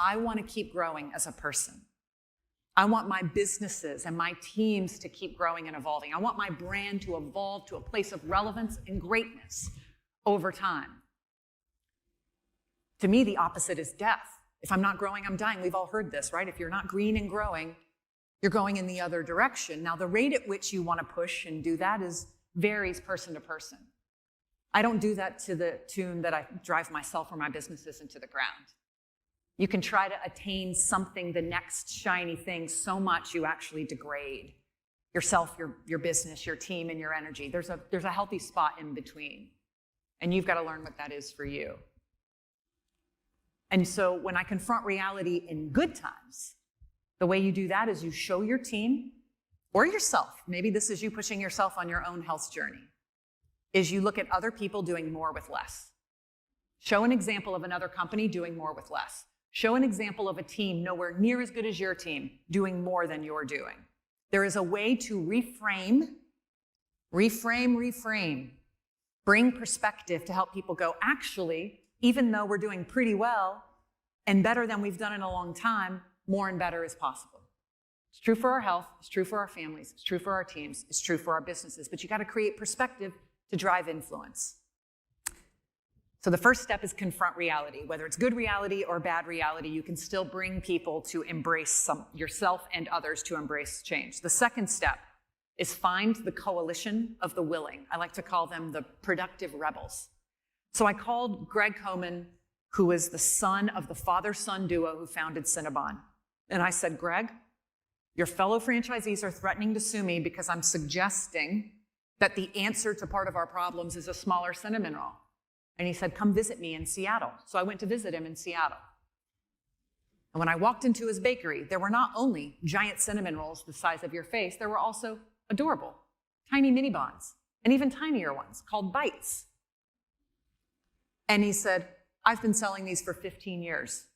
I want to keep growing as a person. I want my businesses and my teams to keep growing and evolving. I want my brand to evolve to a place of relevance and greatness over time. To me, the opposite is death. If I'm not growing, I'm dying. We've all heard this, right? If you're not green and growing, you're going in the other direction. Now, the rate at which you want to push and do that varies person to person. I don't do that to the tune that I drive myself or my businesses into the ground. You can try to attain something, the next shiny thing, so much you actually degrade yourself, your business, your team, and your energy. There's a healthy spot in between, and you've got to learn what that is for you. And so when I confront reality in good times, the way you do that is you show your team or yourself, maybe this is you pushing yourself on your own health journey, is you look at other people doing more with less. Show an example of another company doing more with less. Show an example of a team nowhere near as good as your team doing more than you're doing. There is a way to reframe, bring perspective to help people go, actually, even though we're doing pretty well and better than we've done in a long time, more and better is possible. It's true for our health, it's true for our families, it's true for our teams, it's true for our businesses, but you got to create perspective to drive influence. So the first step is confront reality. Whether it's good reality or bad reality, you can still bring people to embrace yourself and others to embrace change. The second step is find the coalition of the willing. I like to call them the productive rebels. So I called Greg Homan, who is the son of the father-son duo who founded Cinnabon. And I said, Greg, your fellow franchisees are threatening to sue me because I'm suggesting that the answer to part of our problems is a smaller cinnamon roll. And he said, come visit me in Seattle. So I went to visit him in Seattle. And when I walked into his bakery, there were not only giant cinnamon rolls the size of your face, there were also adorable, tiny mini buns, and even tinier ones called bites. And he said, I've been selling these for 15 years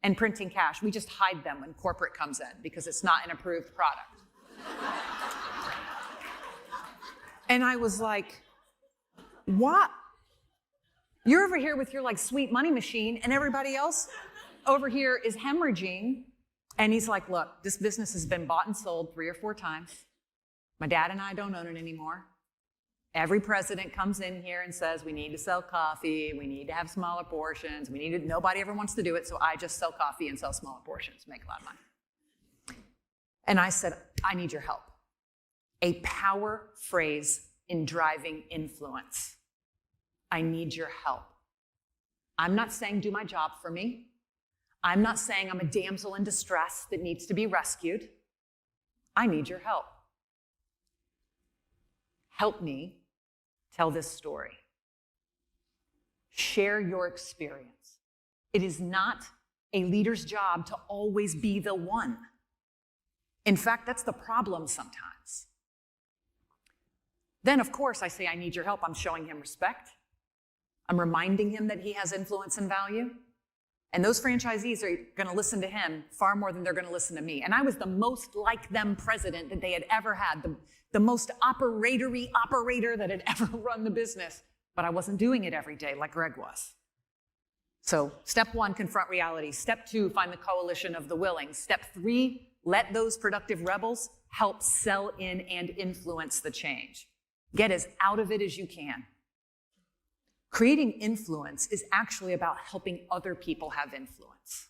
and printing cash. We just hide them when corporate comes in because it's not an approved product. And I was like, what? You're over here with your sweet money machine and everybody else over here is hemorrhaging. And he's like, look, this business has been bought and sold 3 or 4 times. My dad and I don't own it anymore. Every president comes in here and says, we need to sell coffee, we need to have smaller portions, nobody ever wants to do it, so I just sell coffee and sell smaller portions, make a lot of money. And I said, I need your help. A power phrase in driving influence. I need your help. I'm not saying do my job for me. I'm not saying I'm a damsel in distress that needs to be rescued. I need your help. Help me tell this story. Share your experience. It is not a leader's job to always be the one. In fact, that's the problem sometimes. Then, of course, I say, I need your help. I'm showing him respect. I'm reminding him that he has influence and value. And those franchisees are going to listen to him far more than they're going to listen to me. And I was the most like them president that they had ever had, the most operator that had ever run the business. But I wasn't doing it every day like Greg was. So step 1, confront reality. Step 2, find the coalition of the willing. Step 3, let those productive rebels help sell in and influence the change. Get as out of it as you can. Creating influence is actually about helping other people have influence.